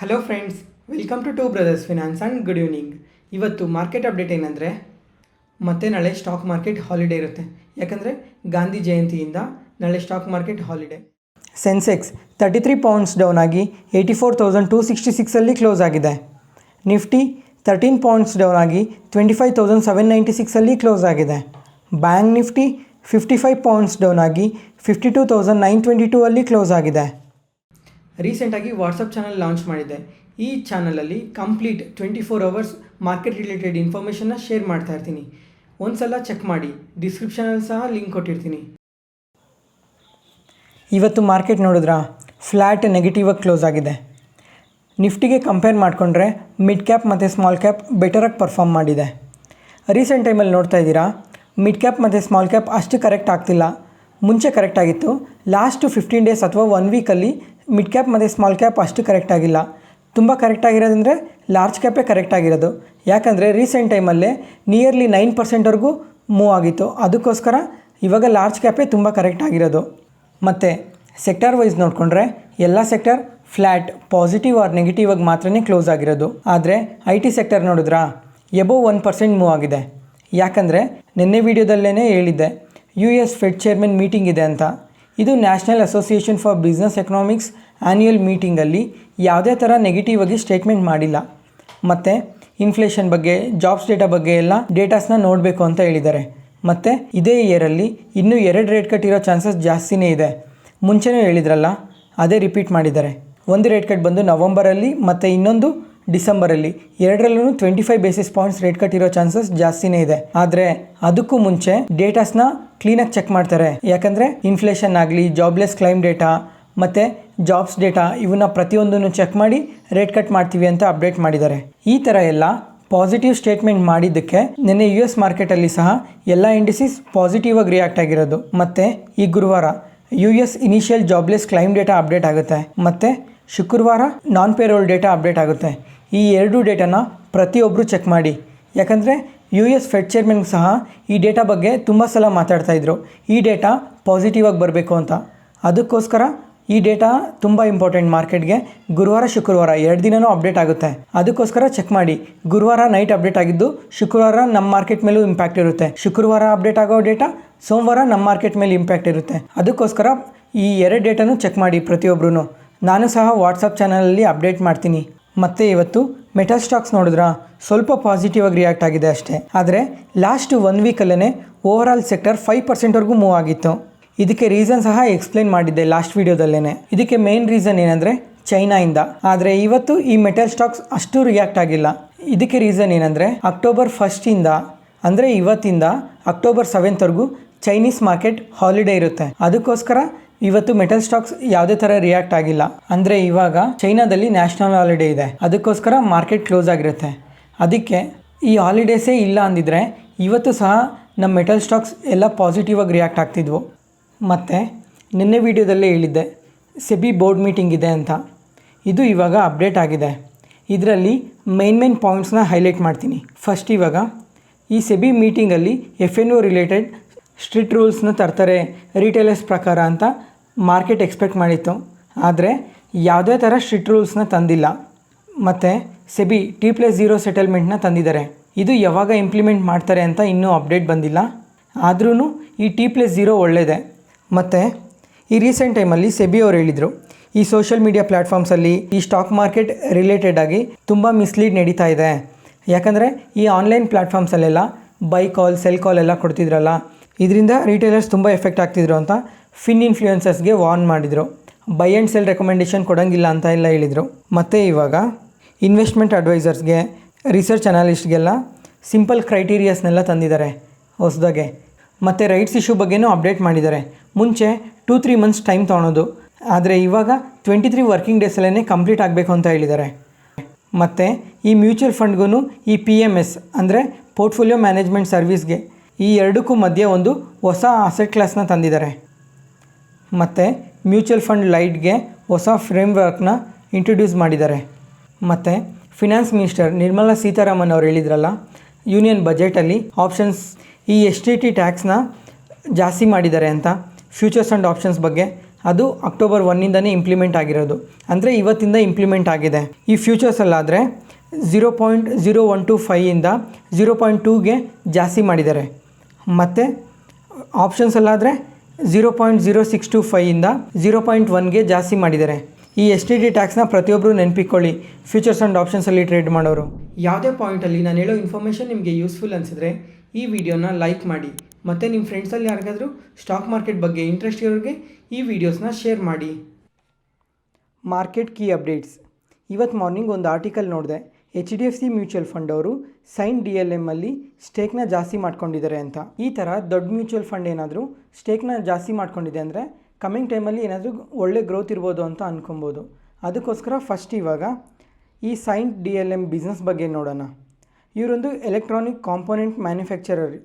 Hello friends, welcome to brothers finance and good evening. ಇವತ್ತು market update ಏನಂದರೆ, ಮತ್ತೆ ನಾಳೆ ಸ್ಟಾಕ್ ಮಾರ್ಕೆಟ್ ಹಾಲಿಡೇ ಇರುತ್ತೆ. ಯಾಕಂದರೆ ಗಾಂಧಿ ಜಯಂತಿಯಿಂದ ನಾಳೆ stock market holiday. Sensex 33 points down ಆಗಿ 84,266 ಕ್ಲೋಸ್ ಆಗಿದೆ. ನಿಫ್ಟಿ 13 ಪಾಯಿಂಟ್ಸ್ ಡೌನ್ ಆಗಿ 25,796 ಕ್ಲೋಸ್ ಆಗಿದೆ. ಬ್ಯಾಂಕ್ ನಿಫ್ಟಿ 55 ಪಾಯಿಂಟ್ಸ್ ಡೌನ್ ಆಗಿ 52,922 ಕ್ಲೋಸ್ ಆಗಿದೆ. ರೀಸೆಂಟಾಗಿ ವಾಟ್ಸಪ್ ಚಾನಲ್ ಲಾಂಚ್ ಮಾಡಿದ್ದೆ. ಈ ಚಾನಲಲ್ಲಿ ಕಂಪ್ಲೀಟ್ 24 ಅವರ್ಸ್ ಮಾರ್ಕೆಟ್ ರಿಲೇಟೆಡ್ ಇನ್ಫಾರ್ಮೇಷನ್ನ ಶೇರ್ ಮಾಡ್ತಾ ಇರ್ತೀನಿ. ಒಂದು ಸಲ ಚೆಕ್ ಮಾಡಿ, ಡಿಸ್ಕ್ರಿಪ್ಷನಲ್ಲಿ ಸಹ ಲಿಂಕ್ ಕೊಟ್ಟಿರ್ತೀನಿ. ಇವತ್ತು ಮಾರ್ಕೆಟ್ ನೋಡಿದ್ರಾ, ಫ್ಲ್ಯಾಟ್ ನೆಗೆಟಿವಾಗಿ ಕ್ಲೋಸ್ ಆಗಿದೆ. ನಿಫ್ಟಿಗೆ ಕಂಪೇರ್ ಮಾಡಿಕೊಂಡ್ರೆ ಮಿಡ್ ಕ್ಯಾಪ್ ಮತ್ತು ಸ್ಮಾಲ್ ಕ್ಯಾಪ್ ಬೆಟರಾಗಿ ಪರ್ಫಾರ್ಮ್ ಮಾಡಿದೆ. ರೀಸೆಂಟ್ ಟೈಮಲ್ಲಿ ನೋಡ್ತಾ ಇದ್ದೀರಾ, ಮಿಡ್ ಕ್ಯಾಪ್ ಮತ್ತು ಸ್ಮಾಲ್ ಕ್ಯಾಪ್ ಅಷ್ಟು ಕರೆಕ್ಟ್ ಆಗ್ತಿಲ್ಲ. ಮುಂಚೆ ಕರೆಕ್ಟ್ ಆಗಿತ್ತು. ಲಾಸ್ಟ್ 15 ಡೇಸ್ ಅಥವಾ 1 ವೀಕಲ್ಲಿ ಮಿಡ್ ಕ್ಯಾಪ್ ಮತ್ತು ಸ್ಮಾಲ್ ಕ್ಯಾಪ್ ಅಷ್ಟು ಕರೆಕ್ಟ್ ಆಗಿಲ್ಲ. ತುಂಬ ಕರೆಕ್ಟ್ ಆಗಿರೋದಂದರೆ ಲಾರ್ಜ್ ಕ್ಯಾಪೇ ಕರೆಕ್ಟ್ ಆಗಿರೋದು. ಯಾಕಂದರೆ ರೀಸೆಂಟ್ ಟೈಮಲ್ಲೇ ನಿಯರ್ಲಿ 9%ವರೆಗೂ ಮೂವ್ ಆಗಿತ್ತು. ಅದಕ್ಕೋಸ್ಕರ ಇವಾಗ ಲಾರ್ಜ್ ಕ್ಯಾಪೇ ತುಂಬ ಕರೆಕ್ಟ್ ಆಗಿರೋದು. ಮತ್ತು ಸೆಕ್ಟರ್ ವೈಸ್ ನೋಡಿಕೊಂಡ್ರೆ ಎಲ್ಲ sector flat, positive or negative ಆಗಿ ಮಾತ್ರನೇ ಕ್ಲೋಸ್ ಆಗಿರೋದು. ಆದರೆ IT ಸೆಕ್ಟರ್ ನೋಡಿದ್ರಾ, ಎಬೋವ್ 1% ಮೂವ್ ಆಗಿದೆ. ಯಾಕಂದರೆ ನಿನ್ನೆ ವೀಡಿಯೋದಲ್ಲೇ ಹೇಳಿದ್ದೆ, US ಫೆಡ್ ಚೇರ್ಮನ್ ಮೀಟಿಂಗ್ ಇದೆ ಅಂತ. ಇದು national association for business economics annual ಮೀಟಿಂಗಲ್ಲಿ ಯಾವುದೇ ಥರ ನೆಗೆಟಿವ್ ಆಗಿ ಸ್ಟೇಟ್ಮೆಂಟ್ ಮಾಡಿಲ್ಲ. ಮತ್ತು ಇನ್ಫ್ಲೇಷನ್ ಬಗ್ಗೆ, ಜಾಬ್ಸ್ ಡೇಟಾ ಬಗ್ಗೆ ಎಲ್ಲ ಡೇಟಾಸ್ನ ನೋಡಬೇಕು ಅಂತ ಹೇಳಿದ್ದಾರೆ. ಮತ್ತು ಇದೇ ಇಯರಲ್ಲಿ ಇನ್ನೂ 2 ರೇಟ್ ಕಟ್ ಇರೋ ಚಾನ್ಸಸ್ ಜಾಸ್ತಿನೇ ಇದೆ. ಮುಂಚೆನೂ ಹೇಳಿದ್ರಲ್ಲ, ಅದೇ ರಿಪೀಟ್ ಮಾಡಿದ್ದಾರೆ. ಒಂದು ರೇಟ್ ಕಟ್ ಬಂದು ನವಂಬರಲ್ಲಿ ಮತ್ತು ಇನ್ನೊಂದು ಡಿಸೆಂಬರಲ್ಲಿ, ಎರಡರಲ್ಲೂ 25 ಬೇಸಿಸ್ ಪಾಯಿಂಟ್ಸ್ ರೇಟ್ ಕಟ್ ಇರೋ ಚಾನ್ಸಸ್ ಜಾಸ್ತಿನೇ ಇದೆ. ಆದರೆ ಅದಕ್ಕೂ ಮುಂಚೆ ಡೇಟಾಸ್ನ ಕ್ಲೀನಾಗಿ ಚೆಕ್ ಮಾಡ್ತಾರೆ. ಯಾಕಂದರೆ ಇನ್ಫ್ಲೇಷನ್ ಆಗಲಿ, ಜಾಬ್ಲೆಸ್ ಕ್ಲೈಮ್ ಡೇಟಾ ಮತ್ತು ಜಾಬ್ಸ್ ಡೇಟಾ ಇವನ್ನ ಪ್ರತಿಯೊಂದನ್ನು ಚೆಕ್ ಮಾಡಿ ರೇಟ್ ಕಟ್ ಮಾಡ್ತೀವಿ ಅಂತ ಅಪ್ಡೇಟ್ ಮಾಡಿದ್ದಾರೆ. ಈ ಥರ ಎಲ್ಲ ಪಾಸಿಟಿವ್ ಸ್ಟೇಟ್ಮೆಂಟ್ ಮಾಡಿದ್ದಕ್ಕೆ ನಿನ್ನೆ US ಮಾರ್ಕೆಟಲ್ಲಿ ಸಹ ಎಲ್ಲ ಇಂಡಿಸಿಸ್ ಪಾಸಿಟಿವ್ ಆಗಿ ರಿಯಾಕ್ಟ್ ಆಗಿರೋದು. ಮತ್ತು ಈ ಗುರುವಾರ US initial jobless claim data update ಆಗುತ್ತೆ. ಮತ್ತು ಶುಕ್ರವಾರ ನಾನ್ ಪೇರೋಲ್ ಡೇಟಾ ಅಪ್ಡೇಟ್ ಆಗುತ್ತೆ. ಈ 2 ಡೇಟಾನ ಪ್ರತಿಯೊಬ್ಬರು ಚೆಕ್ ಮಾಡಿ. ಯಾಕಂದರೆ US ಫೆಡ್ ಚೇರ್ಮನ್ ಸಹ ಈ ಡೇಟಾ ಬಗ್ಗೆ ತುಂಬ ಸಲ ಮಾತಾಡ್ತಾಯಿದ್ರು, ಈ ಡೇಟಾ ಪಾಸಿಟಿವ್ ಆಗಿ ಬರಬೇಕು ಅಂತ. ಅದಕ್ಕೋಸ್ಕರ ಈ ಡೇಟಾ ತುಂಬ ಇಂಪಾರ್ಟೆಂಟ್ ಮಾರ್ಕೆಟ್ಗೆ. ಗುರುವಾರ ಶುಕ್ರವಾರ 2 ದಿನವೂ ಅಪ್ಡೇಟ್ ಆಗುತ್ತೆ. ಅದಕ್ಕೋಸ್ಕರ ಚೆಕ್ ಮಾಡಿ. ಗುರುವಾರ ನೈಟ್ ಅಪ್ಡೇಟ್ ಆಗಿದ್ದು ಶುಕ್ರವಾರ ನಮ್ಮ ಮಾರ್ಕೆಟ್ ಮೇಲೂ ಇಂಪ್ಯಾಕ್ಟ್ ಇರುತ್ತೆ. ಶುಕ್ರವಾರ ಅಪ್ಡೇಟ್ ಆಗೋ ಡೇಟಾ ಸೋಮವಾರ ನಮ್ಮ ಮಾರ್ಕೆಟ್ ಮೇಲೆ ಇಂಪ್ಯಾಕ್ಟ್ ಇರುತ್ತೆ. ಅದಕ್ಕೋಸ್ಕರ ಈ 2 ಡೇಟಾನು ಚೆಕ್ ಮಾಡಿ ಪ್ರತಿಯೊಬ್ಬರೂ. ನಾನು ಸಹ ವಾಟ್ಸಪ್ ಚಾನಲಲ್ಲಿ ಅಪ್ಡೇಟ್ ಮಾಡ್ತೀನಿ. ಮತ್ತು ಇವತ್ತು ಮೆಟಲ್ ಸ್ಟಾಕ್ಸ್ ನೋಡಿದ್ರಾ, ಸ್ವಲ್ಪ ಪಾಸಿಟಿವ್ ಆಗಿ ರಿಯಾಕ್ಟ್ ಆಗಿದೆ ಅಷ್ಟೇ. ಆದರೆ ಲಾಸ್ಟ್ 1 ವೀಕಲ್ಲೇ ಓವರಾಲ್ ಸೆಕ್ಟರ್ 5%ವರೆಗೂ ಮೂವ್ ಆಗಿತ್ತು. ಇದಕ್ಕೆ ರೀಸನ್ ಸಹ ಎಕ್ಸ್ಪ್ಲೇನ್ ಮಾಡಿದ್ದೆ ಲಾಸ್ಟ್ ವೀಡಿಯೋದಲ್ಲೇ. ಇದಕ್ಕೆ ಮೇನ್ ರೀಸನ್ ಏನಂದರೆ ಚೈನಾಯಿಂದ. ಆದರೆ ಇವತ್ತು ಈ ಮೆಟಲ್ ಸ್ಟಾಕ್ಸ್ ಅಷ್ಟು ರಿಯಾಕ್ಟ್ ಆಗಿಲ್ಲ. ಇದಕ್ಕೆ ರೀಸನ್ ಏನಂದರೆ ಅಕ್ಟೋಬರ್ 1 ಅಂದರೆ ಇವತ್ತಿಂದ ಅಕ್ಟೋಬರ್ 7 ಚೈನೀಸ್ ಮಾರ್ಕೆಟ್ ಹಾಲಿಡೇ ಇರುತ್ತೆ. ಅದಕ್ಕೋಸ್ಕರ ಇವತ್ತು ಮೆಟಲ್ ಸ್ಟಾಕ್ಸ್ ಯಾವುದೇ ಥರ ರಿಯಾಕ್ಟ್ ಆಗಿಲ್ಲ. ಅಂದರೆ ಇವಾಗ ಚೈನಾದಲ್ಲಿ ನ್ಯಾಷನಲ್ ಹಾಲಿಡೇ ಇದೆ. ಅದಕ್ಕೋಸ್ಕರ ಮಾರ್ಕೆಟ್ ಕ್ಲೋಸ್ ಆಗಿರುತ್ತೆ. ಅದಕ್ಕೆ ಈ ಹಾಲಿಡೇಸೇ ಇಲ್ಲ ಅಂದಿದ್ರೆ ಇವತ್ತು ಸಹ ನಮ್ಮ ಮೆಟಲ್ ಸ್ಟಾಕ್ಸ್ ಎಲ್ಲ ಪಾಸಿಟಿವ್ ಆಗಿ ರಿಯಾಕ್ಟ್ ಆಗ್ತಿದ್ವು. ಮತ್ತು ನಿನ್ನೆ ವೀಡಿಯೋದಲ್ಲೇ ಹೇಳಿದ್ದೆ, ಸೆಬಿ ಬೋರ್ಡ್ ಮೀಟಿಂಗ್ ಇದೆ ಅಂತ. ಇದು ಇವಾಗ ಅಪ್ಡೇಟ್ ಆಗಿದೆ. ಇದರಲ್ಲಿ ಮೇನ್ ಪಾಯಿಂಟ್ಸ್ನ ಹೈಲೈಟ್ ಮಾಡ್ತೀನಿ. ಫಸ್ಟ್, ಇವಾಗ ಈ ಸೆಬಿ ಮೀಟಿಂಗಲ್ಲಿ FNO ರಿಲೇಟೆಡ್ ಸ್ಟ್ರಿಕ್ಟ್ ರೂಲ್ಸ್ನ ತರ್ತಾರೆ ರಿಟೇಲರ್ಸ್ ಪ್ರಕಾರ ಅಂತ ಮಾರ್ಕೆಟ್ ಎಕ್ಸ್ಪೆಕ್ಟ್ ಮಾಡಿತ್ತು. ಆದರೆ ಯಾವುದೇ ಥರ ಸ್ಟ್ರಿಕ್ಟ್ ರೂಲ್ಸ್ನ ತಂದಿಲ್ಲ. ಮತ್ತು ಸೆಬಿ T+0 ಸೆಟಲ್ಮೆಂಟ್ನ ತಂದಿದ್ದಾರೆ. ಇದು ಯಾವಾಗ ಇಂಪ್ಲಿಮೆಂಟ್ ಮಾಡ್ತಾರೆ ಅಂತ ಇನ್ನೂ ಅಪ್ಡೇಟ್ ಬಂದಿಲ್ಲ. ಆದ್ರೂ ಈ T+0 ಒಳ್ಳೆಯದೇ. ಮತ್ತು ಈ ರೀಸೆಂಟ್ ಟೈಮಲ್ಲಿ ಸೆಬಿ ಅವರು ಹೇಳಿದರು, ಈ ಸೋಷಿಯಲ್ ಮೀಡಿಯಾ ಪ್ಲ್ಯಾಟ್ಫಾರ್ಮ್ಸಲ್ಲಿ ಈ ಸ್ಟಾಕ್ ಮಾರ್ಕೆಟ್ ರಿಲೇಟೆಡ್ ಆಗಿ ತುಂಬ ಮಿಸ್ಲೀಡ್ ನಡೀತಾ ಇದೆ. ಯಾಕಂದರೆ ಈ ಆನ್ಲೈನ್ ಪ್ಲ್ಯಾಟ್ಫಾರ್ಮ್ಸಲ್ಲೆಲ್ಲ ಬೈ ಕಾಲ್, ಸೆಲ್ ಕಾಲ್ ಎಲ್ಲ ಕೊಡ್ತಿದ್ರಲ್ಲ, ಇದರಿಂದ ರಿಟೇಲರ್ಸ್ ತುಂಬ ಎಫೆಕ್ಟ್ ಆಗ್ತಿದ್ರು ಅಂತ ಫಿನ್ ಇನ್ಫ್ಲೂಯೆನ್ಸರ್ಸ್ಗೆ ವಾರ್ನ್ ಮಾಡಿದರು. ಬೈ ಆ್ಯಂಡ್ ಸೆಲ್ ರೆಕಮೆಂಡೇಷನ್ ಕೊಡೋಂಗಿಲ್ಲ ಅಂತ ಎಲ್ಲ ಹೇಳಿದರು. ಮತ್ತು ಇವಾಗ ಇನ್ವೆಸ್ಟ್ಮೆಂಟ್ ಅಡ್ವೈಸರ್ಸ್ಗೆ, ರಿಸರ್ಚ್ ಅನಾಲಿಸ್ಟ್ಗೆಲ್ಲ ಸಿಂಪಲ್ ಕ್ರೈಟೀರಿಯಾಸ್ನೆಲ್ಲ ತಂದಿದ್ದಾರೆ ಹೊಸದಾಗೆ. ಮತ್ತು ರೈಟ್ಸ್ ಇಶ್ಯೂ ಬಗ್ಗೆನೂ ಅಪ್ಡೇಟ್ ಮಾಡಿದ್ದಾರೆ. ಮುಂಚೆ 2-3 ಮಂತ್ಸ್ ಟೈಮ್ ತೊಗೊಳೋದು, ಆದರೆ ಇವಾಗ 23 ವರ್ಕಿಂಗ್ ಡೇಸಲ್ಲೇ ಕಂಪ್ಲೀಟ್ ಆಗಬೇಕು ಅಂತ ಹೇಳಿದ್ದಾರೆ. ಮತ್ತು ಈ ಮ್ಯೂಚುವಲ್ ಫಂಡ್ಗೂ ಈ PMS ಅಂದರೆ ಪೋರ್ಟ್ಫೋಲಿಯೋ ಮ್ಯಾನೇಜ್ಮೆಂಟ್ ಸರ್ವಿಸ್ಗೆ, ಈ ಎರಡಕ್ಕೂ ಮಧ್ಯೆ ಒಂದು ಹೊಸ ಅಸೆಟ್ ಕ್ಲಾಸ್ನ ತಂದಿದ್ದಾರೆ. ಮತ್ತು ಮ್ಯೂಚುವಲ್ ಫಂಡ್ ಲೈಟ್ಗೆ ಹೊಸ ಫ್ರೇಮ್ವರ್ಕ್ನ ಇಂಟ್ರೊಡ್ಯೂಸ್ ಮಾಡಿದ್ದಾರೆ. ಮತ್ತು ಫಿನಾನ್ಸ್ ಮಿನಿಸ್ಟರ್ ನಿರ್ಮಲಾ ಸೀತಾರಾಮನ್ ಅವರು ಹೇಳಿದ್ರಲ್ಲ, ಯೂನಿಯನ್ ಬಜೆಟಲ್ಲಿ ಈ STT ಟ್ಯಾಕ್ಸ್ನ ಜಾಸ್ತಿ ಮಾಡಿದ್ದಾರೆ ಅಂತ, ಫ್ಯೂಚರ್ಸ್ ಆ್ಯಂಡ್ ಆಪ್ಷನ್ಸ್ ಬಗ್ಗೆ ಅದು ಅಕ್ಟೋಬರ್ 1ಇಂದನೇ ಇಂಪ್ಲಿಮೆಂಟ್ ಆಗಿರೋದು, ಅಂದರೆ ಇವತ್ತಿಂದ ಇಂಪ್ಲಿಮೆಂಟ್ ಆಗಿದೆ. ಈ ಫ್ಯೂಚರ್ಸಲ್ಲಾದರೆ 0.0125ಇಂದ 0.2ಗೆ ಜಾಸ್ತಿ ಮಾಡಿದ್ದಾರೆ. ಮತ್ತು ಆಪ್ಷನ್ಸಲ್ಲಾದರೆ 0.0625ಇಂದ 0.1ಗೆ ಜಾಸ್ತಿ ಮಾಡಿದ್ದಾರೆ. ಈ STT ಟ್ಯಾಕ್ಸ್ನ ಪ್ರತಿಯೊಬ್ಬರು ನೆನಪಿಕೊಳ್ಳಿ, ಫ್ಯೂಚರ್ಸ್ ಆ್ಯಂಡ್ ಆಪ್ಷನ್ಸಲ್ಲಿ ಟ್ರೇಡ್ ಮಾಡೋರು. ಯಾವುದೇ ಪಾಯಿಂಟಲ್ಲಿ ನಾನು ಹೇಳೋ ಇನ್ಫಾರ್ಮೇಷನ್ ನಿಮಗೆ ಯೂಸ್ಫುಲ್ ಅನಿಸಿದ್ರೆ ಈ ವಿಡಿಯೋನ ಲೈಕ್ ಮಾಡಿ, ಮತ್ತು ನಿಮ್ಮ ಫ್ರೆಂಡ್ಸಲ್ಲಿ ಯಾರಿಗಾದರೂ ಸ್ಟಾಕ್ ಮಾರ್ಕೆಟ್ ಬಗ್ಗೆ ಇಂಟ್ರೆಸ್ಟ್ ಇರೋರಿಗೆ ಈ ವಿಡಿಯೋಸ್ನ ಶೇರ್ ಮಾಡಿ. Market key updates. ಇವತ್ತು ಮಾರ್ನಿಂಗ್ ಒಂದು ಆರ್ಟಿಕಲ್ ನೋಡಿದೆ, HDFC ಮ್ಯೂಚುವಲ್ ಫಂಡ್ ಅವರು ಸೈನ್ DLM ಅಲ್ಲಿ ಸ್ಟೇಕ್ನ ಜಾಸ್ತಿ ಮಾಡ್ಕೊಂಡಿದ್ದಾರೆ ಅಂತ. ಈ ಥರ ದೊಡ್ಡ ಮ್ಯೂಚುವಲ್ ಫಂಡ್ ಏನಾದರೂ ಸ್ಟೇಕ್ನ ಜಾಸ್ತಿ ಮಾಡ್ಕೊಂಡಿದೆ ಅಂದರೆ ಕಮ್ಮಿಂಗ್ ಟೈಮಲ್ಲಿ ಏನಾದರೂ ಒಳ್ಳೆ ಗ್ರೋತ್ ಇರ್ಬೋದು ಅಂತ ಅಂದ್ಕೊಬೋದು. ಅದಕ್ಕೋಸ್ಕರ ಫಸ್ಟ್ ಇವಾಗ ಈ ಸೈನ್ DLM ಬಿಸ್ನೆಸ್ ಬಗ್ಗೆ ನೋಡೋಣ. ಇವರೊಂದು ಎಲೆಕ್ಟ್ರಾನಿಕ್ ಕಾಂಪೋನೆಂಟ್ ಮ್ಯಾನುಫ್ಯಾಕ್ಚರರ್,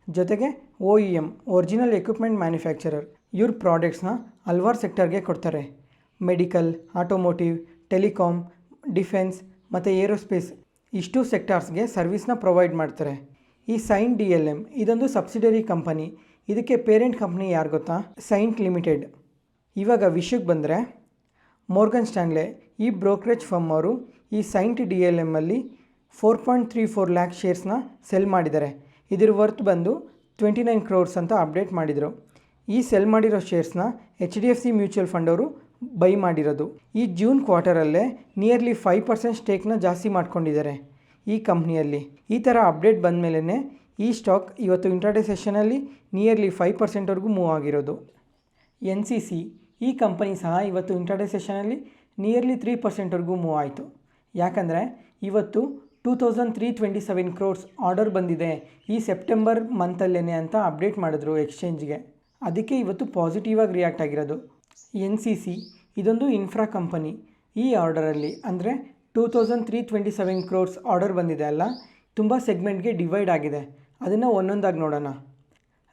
ಜೊತೆಗೆ OEM ಒರಿಜಿನಲ್ ಎಕ್ವಿಪ್ಮೆಂಟ್ ಮ್ಯಾನುಫ್ಯಾಕ್ಚರರ್. ಇವ್ರ ಪ್ರಾಡಕ್ಟ್ಸ್ನ ಹಲ್ವಾರು ಸೆಕ್ಟರ್ಗೆ ಕೊಡ್ತಾರೆ. ಮೆಡಿಕಲ್, ಆಟೋಮೋಟಿವ್, ಟೆಲಿಕಾಮ್, ಡಿಫೆನ್ಸ್ ಮತ್ತು ಏರೋಸ್ಪೇಸ್ ಇಷ್ಟು ಸೆಕ್ಟಾರ್ಸ್ಗೆ ಸರ್ವಿಸ್ನ ಪ್ರೊವೈಡ್ ಮಾಡ್ತಾರೆ. ಈ ಸೈನ್ DLM ಇದೊಂದು ಸಬ್ಸಿಡರಿ ಕಂಪನಿ. ಇದಕ್ಕೆ ಪೇರೆಂಟ್ ಕಂಪ್ನಿ ಯಾರು ಗೊತ್ತಾ? Saint limited. ಇವಾಗ ವಿಷಯಕ್ಕೆ ಬಂದರೆ ಮೋರ್ಗನ್ ಸ್ಟ್ಯಾನ್ಲೆ ಈ ಬ್ರೋಕರೇಜ್ ಫರ್ಮ್ ಅವರು ಈ ಸೈಂಟ್ DLM ಅಲ್ಲಿ 4.34 ಲ್ಯಾಕ್ ಶೇರ್ಸ್ನ ಸೆಲ್ ಮಾಡಿದ್ದಾರೆ. ಇದ್ರ ವರ್ತ್ ಬಂದು 29 crores ಅಂತ ಅಪ್ಡೇಟ್ ಮಾಡಿದರು. ಈ ಸೆಲ್ ಮಾಡಿರೋ ಶೇರ್ಸ್ನ HDFC ಮ್ಯೂಚುವಲ್ ಫಂಡ್ ಅವರು ಬೈ ಮಾಡಿರೋದು. ಈ ಜೂನ್ ಕ್ವಾರ್ಟರಲ್ಲೇ ನಿಯರ್ಲಿ 5% ಸ್ಟೇಕ್ನ ಜಾಸ್ತಿ ಮಾಡ್ಕೊಂಡಿದ್ದಾರೆ ಈ ಕಂಪ್ನಿಯಲ್ಲಿ. ಈ ಥರ ಅಪ್ಡೇಟ್ ಬಂದ ಮೇಲೇ ಈ ಸ್ಟಾಕ್ ಇವತ್ತು ಇಂಟ್ರಾಡೇ ಸೆಷನಲ್ಲಿ ನಿಯರ್ಲಿ 5%ವರೆಗೂ ಮೂವ್ ಆಗಿರೋದು. NCC ಈ ಕಂಪನಿ ಸಹ ಇವತ್ತು ಇಂಟ್ರಾಡೇ ಸೆಷನಲ್ಲಿ ನಿಯರ್ಲಿ 3%ವರೆಗೂ ಮೂವ್ ಆಯಿತು. ಯಾಕಂದರೆ ಇವತ್ತು 2327 crores ಆರ್ಡರ್ ಬಂದಿದೆ ಈ ಸೆಪ್ಟೆಂಬರ್ ಮಂತಲ್ಲೇ ಅಂತ ಅಪ್ಡೇಟ್ ಮಾಡಿದ್ರು ಎಕ್ಸ್ಚೇಂಜ್ಗೆ. ಅದಕ್ಕೆ ಇವತ್ತು ಪಾಸಿಟಿವ್ ಆಗಿ ರಿಯಾಕ್ಟ್ ಆಗಿರೋದು. NCC ಇದೊಂದು ಇನ್ಫ್ರಾ ಕಂಪನಿ. ಈ ಆರ್ಡರಲ್ಲಿ ಅಂದರೆ 2327 crores ಆರ್ಡರ್ ಬಂದಿದೆ ಅಲ್ಲ, ತುಂಬ ಸೆಗ್ಮೆಂಟ್ಗೆ ಡಿವೈಡ್ ಆಗಿದೆ. ಅದನ್ನು ಒಂದೊಂದಾಗಿ ನೋಡೋಣ.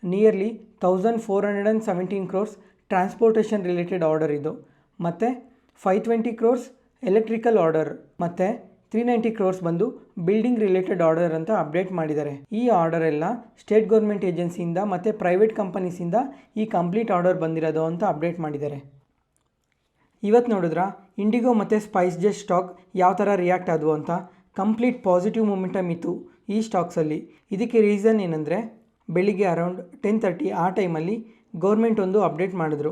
Nearly 1417 crores transportation related order ಇದು, ಮತ್ತು 520 crores ಎಲೆಕ್ಟ್ರಿಕಲ್ ಆರ್ಡರ್, ಮತ್ತು 390 crores ಬಂದು ಬಿಲ್ಡಿಂಗ್ ರಿಲೇಟೆಡ್ ಆರ್ಡರ್ ಅಂತ ಅಪ್ಡೇಟ್ ಮಾಡಿದ್ದಾರೆ. ಈ ಆರ್ಡರ್ ಎಲ್ಲ ಸ್ಟೇಟ್ ಗೌರ್ಮೆಂಟ್ ಏಜೆನ್ಸಿಯಿಂದ ಮತ್ತು ಪ್ರೈವೇಟ್ ಕಂಪನೀಸಿಂದ ಈ ಕಂಪ್ಲೀಟ್ ಆರ್ಡರ್ ಬಂದಿರೋದು ಅಂತ ಅಪ್ಡೇಟ್ ಮಾಡಿದ್ದಾರೆ. ಇವತ್ತು ನೋಡಿದ್ರಾ ಇಂಡಿಗೋ ಮತ್ತು ಸ್ಪೈಸ್ಜೆಟ್ ಸ್ಟಾಕ್ ಯಾವ ಥರ ರಿಯಾಕ್ಟ್ ಆದವು ಅಂತ? ಕಂಪ್ಲೀಟ್ ಪಾಸಿಟಿವ್ ಮೊಮೆಂಟಮ್ ಇತ್ತು ಈ ಸ್ಟಾಕ್ಸಲ್ಲಿ. ಇದಕ್ಕೆ ರೀಸನ್ ಏನಂದರೆ ಬೆಳಿಗ್ಗೆ ಅರೌಂಡ್ 10:30 ಆ ಟೈಮಲ್ಲಿ ಗೌರ್ಮೆಂಟ್ ಒಂದು ಅಪ್ಡೇಟ್ ಮಾಡಿದ್ರು.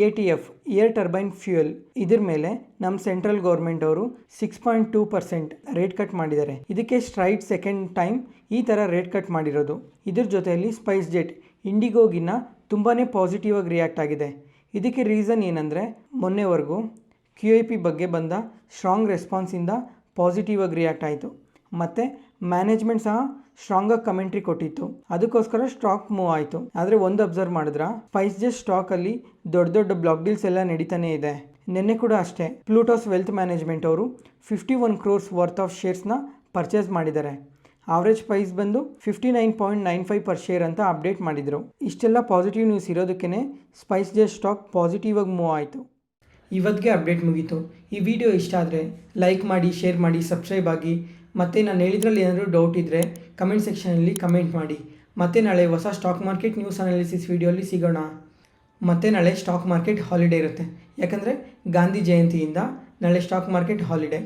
ATF ಏರ್ ಟರ್ಬೈನ್ ಫ್ಯೂಯಲ್ ಇದ್ರ ಮೇಲೆ ನಮ್ಮ ಸೆಂಟ್ರಲ್ ಗೌರ್ಮೆಂಟ್ ಅವರು 6.2% ರೇಟ್ ಕಟ್ ಮಾಡಿದ್ದಾರೆ. ಇದಕ್ಕೆ ಸ್ಟ್ರೈಟ್ ಸೆಕೆಂಡ್ ಟೈಮ್ ಈ ಥರ ರೇಟ್ ಕಟ್ ಮಾಡಿರೋದು. ಇದ್ರ ಜೊತೆಯಲ್ಲಿ ಸ್ಪೈಸ್ಜೆಟ್ ಇಂಡಿಗೋಗಿನ್ನ ತುಂಬಾ ಪಾಸಿಟಿವ್ ಆಗಿ ರಿಯಾಕ್ಟ್ ಆಗಿದೆ. ಇದಕ್ಕೆ ರೀಸನ್ ಏನಂದರೆ ಮೊನ್ನೆವರೆಗೂ QIP ಬಗ್ಗೆ ಬಂದ ಸ್ಟ್ರಾಂಗ್ ರೆಸ್ಪಾನ್ಸಿಂದ ಪಾಸಿಟಿವ್ ಆಗಿ ರಿಯಾಕ್ಟ್ ಆಯಿತು, ಮತ್ತು ಮ್ಯಾನೇಜ್ಮೆಂಟ್ ಸಹ ಸ್ಟ್ರಾಂಗಾಗಿ ಕಮೆಂಟ್ರಿ ಕೊಟ್ಟಿತ್ತು. ಅದಕ್ಕೋಸ್ಕರ ಸ್ಟಾಕ್ ಮೂವ್ ಆಯಿತು. ಆದರೆ ಒಂದು ಅಬ್ಸರ್ವ್ ಮಾಡಿದ್ರೆ ಸ್ಪೈಸ್ಜೆಟ್ ಸ್ಟಾಕಲ್ಲಿ ದೊಡ್ಡ ದೊಡ್ಡ ಬ್ಲಾಕ್ ಡೀಲ್ಸ್ ಎಲ್ಲ ನಡೀತಾನೆ ಇದೆ. ನಿನ್ನೆ ಕೂಡ ಅಷ್ಟೇ ಪ್ಲೂಟೋಸ್ ವೆಲ್ತ್ ಮ್ಯಾನೇಜ್ಮೆಂಟ್ ಅವರು 51 crores ವರ್ತ್ ಆಫ್ ಶೇರ್ಸ್ನ ಪರ್ಚೇಸ್ ಮಾಡಿದ್ದಾರೆ. ಆವ್ರೇಜ್ ಪ್ರೈಸ್ ಬಂದು 59.95 per share ಅಂತ ಅಪ್ಡೇಟ್ ಮಾಡಿದರು. ಇಷ್ಟೆಲ್ಲ ಪಾಸಿಟಿವ್ ನ್ಯೂಸ್ ಇರೋದಕ್ಕೇ ಸ್ಪೈಸ್ಜೆಟ್ ಸ್ಟಾಕ್ ಪಾಸಿಟಿವ್ ಆಗಿ ಮೂವ್ ಆಯಿತು. ಇವತ್ತಿಗೆ ಅಪ್ಡೇಟ್ ಮುಗೀತು. ಈ ವಿಡಿಯೋ ಇಷ್ಟ ಆದರೆ ಲೈಕ್ ಮಾಡಿ, ಶೇರ್ ಮಾಡಿ, ಸಬ್ಸ್ಕ್ರೈಬ್ ಆಗಿ. ಮತ್ತು ನಾನು ಹೇಳಿದ್ರಲ್ಲಿ ಏನಾದರೂ ಡೌಟ್ ಇದ್ದರೆ ಕಮೆಂಟ್ ಸೆಕ್ಷನಲ್ಲಿ ಕಮೆಂಟ್ ಮಾಡಿ. ಮತ್ತು ನಾಳೆ ಹೊಸ ಸ್ಟಾಕ್ ಮಾರ್ಕೆಟ್ ನ್ಯೂಸ್ ಅನಾಲಿಸಿಸ್ ವಿಡಿಯೋಲಿ ಸಿಗೋಣ. ಮತ್ತು ನಾಳೆ ಸ್ಟಾಕ್ ಮಾರ್ಕೆಟ್ ಹಾಲಿಡೇ ಇರುತ್ತೆ, ಯಾಕಂದರೆ ಗಾಂಧಿ ಜಯಂತಿಯಿಂದ ನಾಳೆ ಸ್ಟಾಕ್ ಮಾರ್ಕೆಟ್ ಹಾಲಿಡೇ.